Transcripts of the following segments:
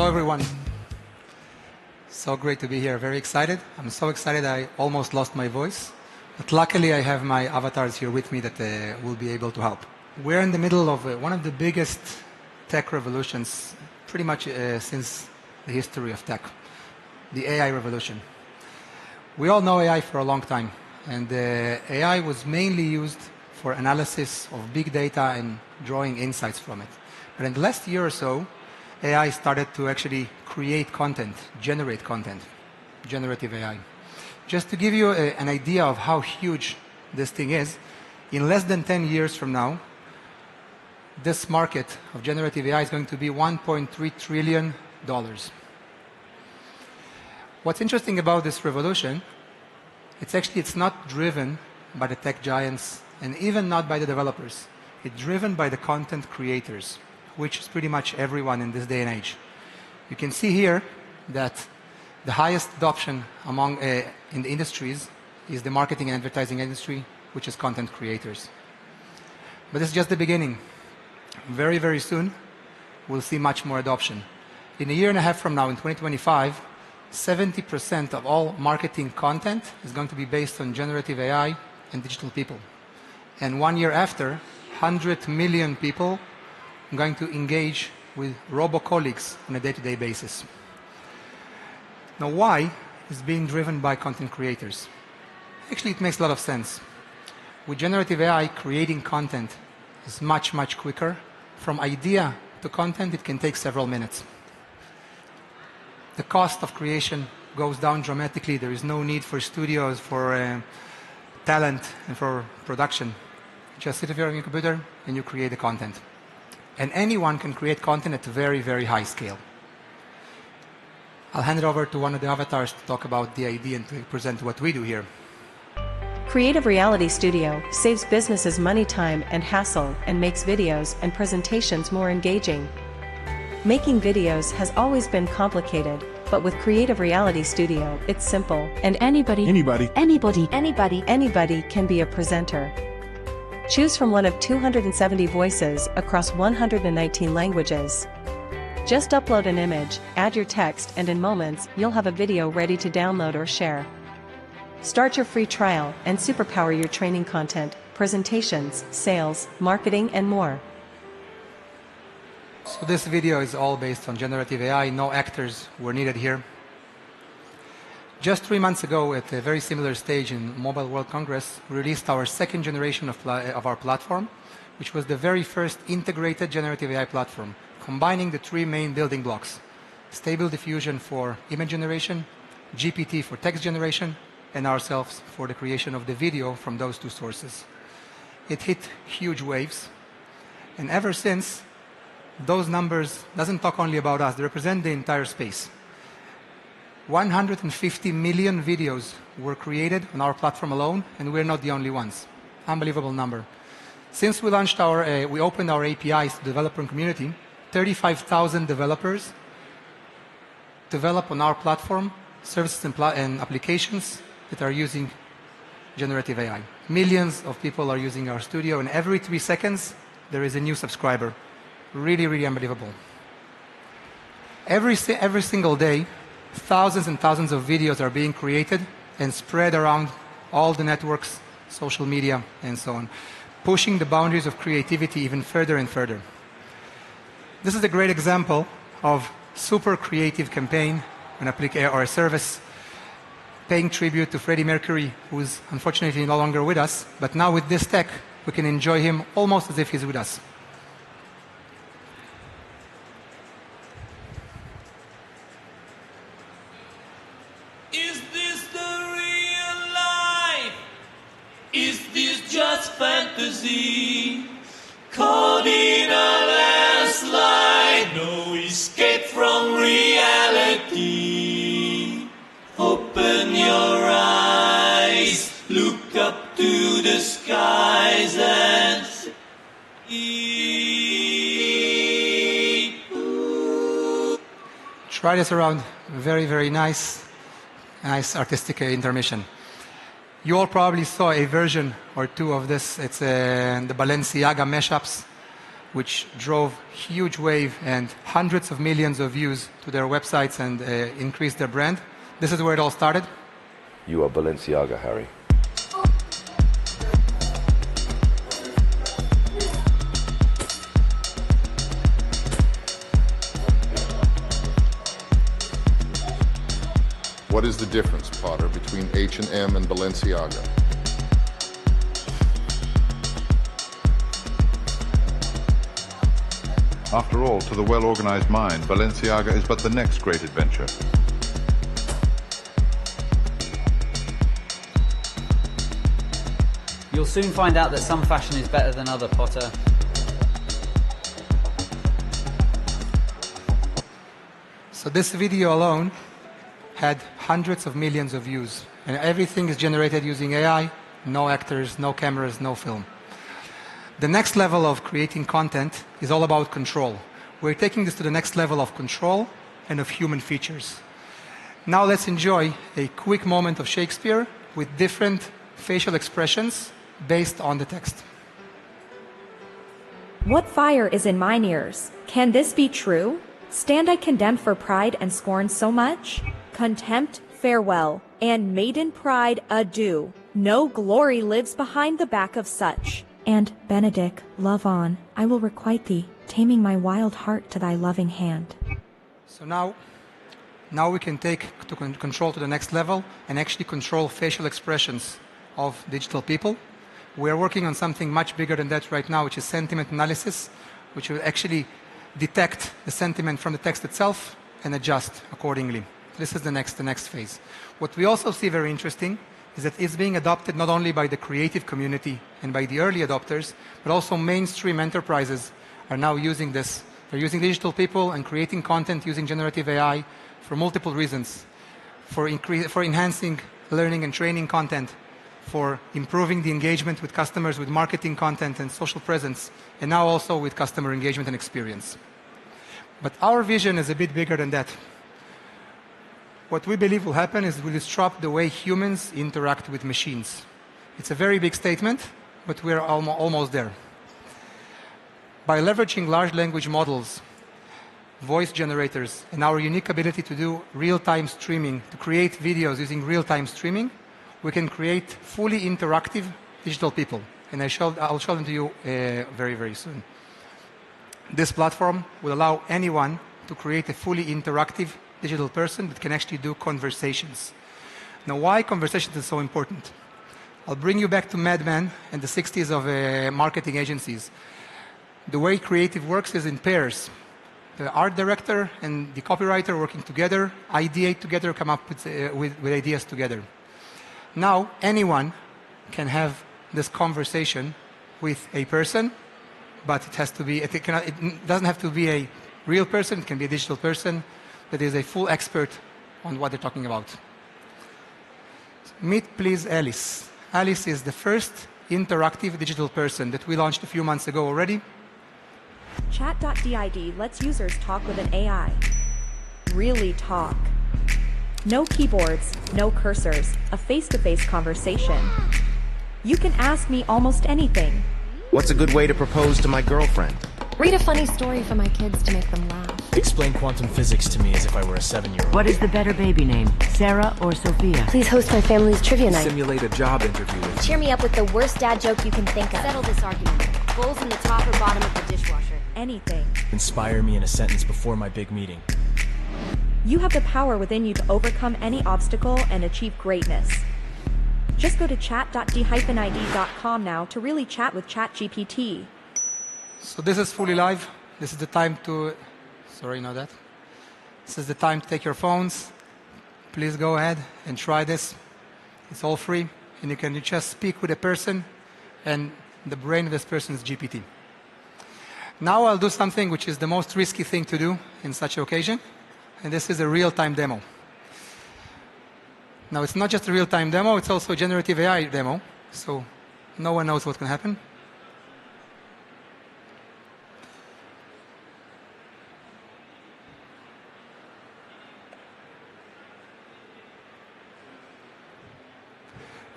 everyone. So great to be here. Very excited. I'm so excited I almost lost my voice. But luckily I have my avatars here with me that will be able to help. We're in the middle of one of the biggest tech revolutions pretty much since the history of tech, the AI revolution. We all know AI for a long time, and AI was mainly used for analysis of big data and drawing insights from it. But in the last year or so, AI started to actually create content, generate content, generative AI. Just to give you an idea of how huge this thing is, in less than 10 years from now, this market of generative AI is going to be $1.3 trillion. What's interesting about this revolution, it's not driven by the tech giants and even not by the developers. It's driven by the content creators, which is pretty much everyone in this day and age. You can see here that the highest adoption among in the industries is the marketing and advertising industry, which is content creators. But it's just the beginning. Very, very soon, we'll see much more adoption. In a year and a half from now, in 2025, 70% of all marketing content is going to be based on generative AI and digital people. And 1 year after, 100 million people are going to engage with robo-colleagues on a day-to-day basis. Now, why is being driven by content creators? Actually, it makes a lot of sense. With generative AI, creating content is much, much quicker. From idea to content, it can take several minutes. The cost of creation goes down dramatically. There is no need for studios, for talent, and for production. Just sit here on your computer and you create the content. And anyone can create content at a very, very high scale. I'll hand it over to one of the avatars to talk about the idea and to present what we do here. Creative Reality Studio saves businesses money, time, and hassle, and makes videos and presentations more engaging. Making videos has always been complicated, but with Creative Reality Studio, it's simple, and anybody can be a presenter. Choose from one of 270 voices across 119 languages. Just upload an image, add your text, and in moments, you'll have a video ready to download or share. Start your free trial and superpower your training content, presentations, sales, marketing, and more. So this video is all based on generative AI. No actors were needed here. Just 3 months ago, at a very similar stage in Mobile World Congress, we released our second generation of our platform, which was the very first integrated generative AI platform, combining the three main building blocks: Stable Diffusion for image generation, GPT for text generation, and ourselves for the creation of the video from those two sources. It hit huge waves, and ever since, those numbers doesn't talk only about us, they represent the entire space. 150 million videos were created on our platform alone, and we're not the only ones. Unbelievable number. Since we launched we opened our APIs to the developer community, 35,000 developers develop on our platform services and applications that are using generative AI. Millions of people are using our studio, and every 3 seconds, there is a new subscriber. Really, really unbelievable. Every single day, thousands and thousands of videos are being created and spread around all the networks, social media, and so on, pushing the boundaries of creativity even further and further. This is a great example of super creative campaign, or a service paying tribute to Freddie Mercury, who's unfortunately no longer with us, but now with this tech, we can enjoy him almost as if he's with us. Is this the real life? Is this just fantasy? Caught in a landslide, no escape from reality. Open your eyes, look up to the skies and see. Try this around. Very, very nice artistic intermission. You all probably saw a version or two of this. It's the Balenciaga mashups which drove huge wave and hundreds of millions of views to their websites and increased their brand. This is where it all started. You are Balenciaga, Harry. What is the difference, Potter, between H&M and Balenciaga? After all, to the well-organized mind, Balenciaga is but the next great adventure. You'll soon find out that some fashion is better than other, Potter. So this video alone had hundreds of millions of views, and everything is generated using AI, no actors, no cameras, no film. The next level of creating content is all about control. We're taking this to the next level of control and of human features. Now let's enjoy a quick moment of Shakespeare with different facial expressions based on the text. What fire is in mine ears? Can this be true? Stand I condemned for pride and scorn so much? Contempt, farewell, and maiden pride, adieu. No glory lives behind the back of such. And, Benedict, love on, I will requite thee, taming my wild heart to thy loving hand. So now we can take control to the next level and actually control facial expressions of digital people. We are working on something much bigger than that right now, which is sentiment analysis, which will actually detect the sentiment from the text itself and adjust accordingly. This is the next phase. What we also see very interesting is that it's being adopted not only by the creative community and by the early adopters, but also mainstream enterprises are now using this. They're using digital people and creating content using generative AI for multiple reasons, for enhancing learning and training content, for improving the engagement with customers with marketing content and social presence, and now also with customer engagement and experience. But our vision is a bit bigger than that. What we believe will happen is we'll disrupt the way humans interact with machines. It's a very big statement, but we're almost there. By leveraging large language models, voice generators, and our unique ability to do real-time streaming, to create videos using real-time streaming, we can create fully interactive digital people. And I'll show them to you very, very soon. This platform will allow anyone to create a fully interactive digital person that can actually do conversations. Now, why conversations is so important? I'll bring you back to Mad Men and the 60s of marketing agencies. The way creative works is in pairs. The art director and the copywriter working together, ideate together, come up with ideas together. Now, anyone can have this conversation with a person, but it doesn't have to be a real person. It can be a digital person that is a full expert on what they're talking about. Meet, please, Alice. Alice is the first interactive digital person that we launched a few months ago already. Chat.did lets users talk with an AI. Really talk. No keyboards, no cursors, a face-to-face conversation. You can ask me almost anything. What's a good way to propose to my girlfriend? Read a funny story for my kids to make them laugh. Explain quantum physics to me as if I were a 7-year-old. What is the better baby name, Sarah or Sophia? Please host my family's trivia night. Simulate a job interview with Cheer me up with the worst dad joke you can think of. Settle this argument. Bowls in the top or bottom of the dishwasher. Anything. Inspire me in a sentence before my big meeting. You have the power within you to overcome any obstacle and achieve greatness. Just go to chat.d-id.com now to really chat with ChatGPT. So this is fully live. This is the time to, sorry, not that. This is the time to take your phones. Please go ahead and try this. It's all free, and you can just speak with a person, and the brain of this person is GPT. Now I'll do something which is the most risky thing to do in such an occasion, and this is a real-time demo. Now it's not just a real-time demo, it's also a generative AI demo, so no one knows what's going to happen.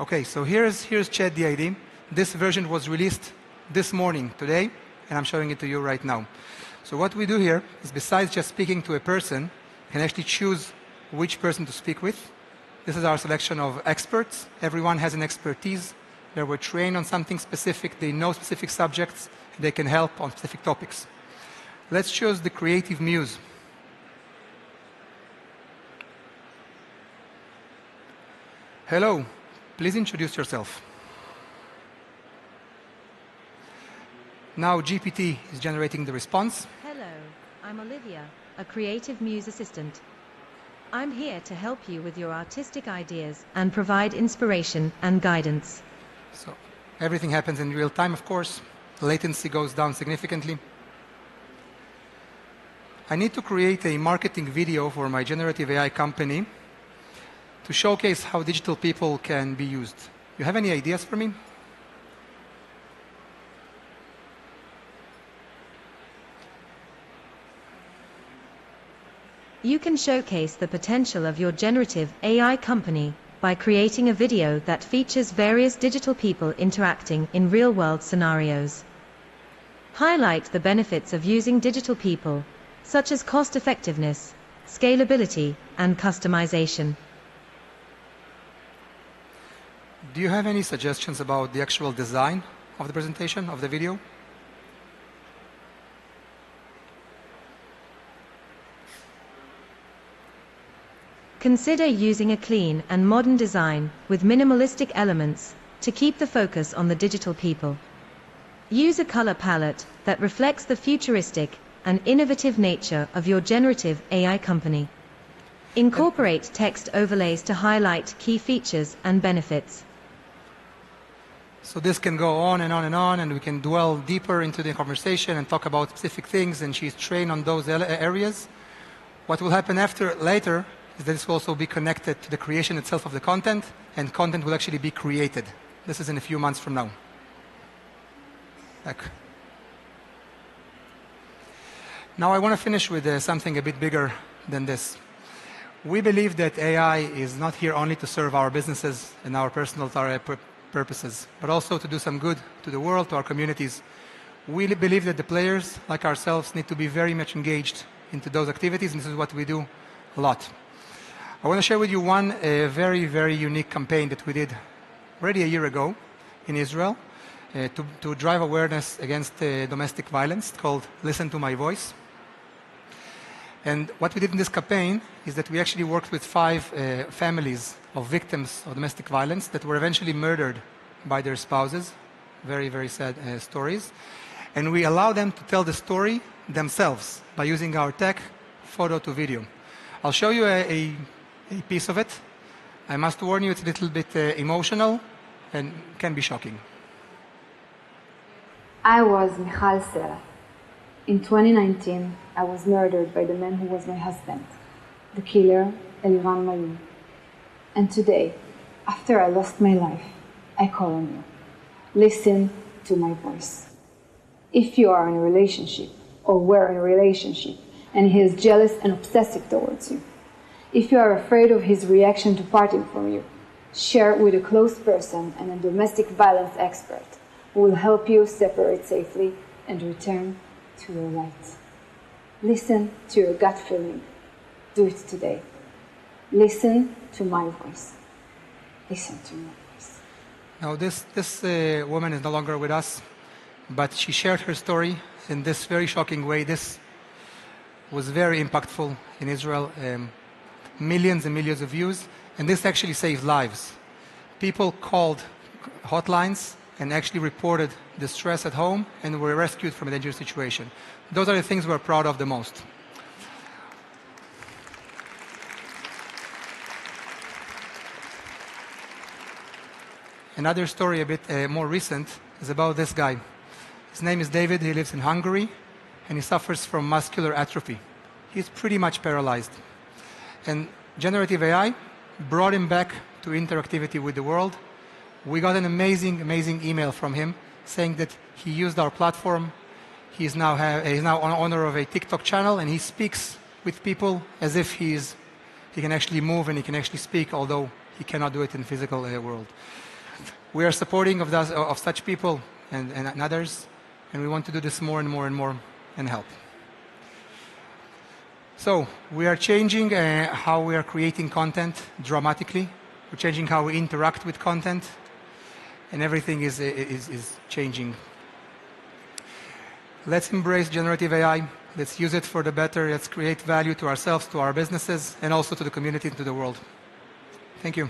Okay, so here's ChatDID. This version was released this morning, today, and I'm showing it to you right now. So what we do here is, besides just speaking to a person, you can actually choose which person to speak with. This is our selection of experts. Everyone has an expertise. They were trained on something specific. They know specific subjects. They can help on specific topics. Let's choose the creative muse. Hello, please introduce yourself. Now GPT is generating the response. Hello, I'm Olivia, a creative muse assistant. I'm here to help you with your artistic ideas and provide inspiration and guidance. So everything happens in real time, of course. Latency goes down significantly. I need to create a marketing video for my generative AI company to showcase how digital people can be used. You have any ideas for me? You can showcase the potential of your generative AI company by creating a video that features various digital people interacting in real-world scenarios. Highlight the benefits of using digital people, such as cost-effectiveness, scalability, and customization. Do you have any suggestions about the actual design of the presentation, of the video? Consider using a clean and modern design with minimalistic elements to keep the focus on the digital people. Use a color palette that reflects the futuristic and innovative nature of your generative AI company. Incorporate text overlays to highlight key features and benefits. So this can go on and on and on, and we can dwell deeper into the conversation and talk about specific things, and she's trained on those areas. What will happen later is that this will also be connected to the creation itself of the content, and content will actually be created. This is in a few months from now. Back. Now I want to finish with something a bit bigger than this. We believe that AI is not here only to serve our businesses and our personal purposes, but also to do some good to the world, to our communities. We believe that the players, like ourselves, need to be very much engaged into those activities, and this is what we do a lot. I want to share with you one very, very unique campaign that we did already a year ago in Israel to drive awareness against domestic violence, called Listen to My Voice. And what we did in this campaign is that we actually worked with 5 families of victims of domestic violence that were eventually murdered by their spouses. Very, very sad stories. And we allowed them to tell the story themselves by using our tech, photo to video. I'll show you a piece of it. I must warn you, it's a little bit emotional and can be shocking. I was Michal Sera. In 2019, I was murdered by the man who was my husband, the killer, Eliran Mayun. And today, after I lost my life, I call on you. Listen to my voice. If you are in a relationship, or were in a relationship, and he is jealous and obsessive towards you, if you are afraid of his reaction to parting from you, share with a close person and a domestic violence expert who will help you separate safely and return to your light. Listen to your gut feeling. Do it today. Listen to my voice. Listen to my voice. Now this woman is no longer with us, but she shared her story in this very shocking way. This was very impactful in Israel. Millions and millions of views, and this actually saved lives. People called hotlines and actually reported distress at home and were rescued from a dangerous situation. Those are the things we're proud of the most. Another story, a bit more recent, is about this guy. His name is David. He lives in Hungary, and he suffers from muscular atrophy. He's pretty much paralyzed. And generative AI brought him back to interactivity with the world. We got an amazing, amazing email from him saying that he used our platform. He's now owner of a TikTok channel, and he speaks with people as if he can actually move and he can actually speak, although he cannot do it in the physical world. We are supporting of such people and others. and we want to do this more and more and more and help. So we are changing how we are creating content dramatically. We're changing how we interact with content, and everything is changing. Let's embrace generative AI. Let's use it for the better. Let's create value to ourselves, to our businesses, and also to the community and to the world. Thank you.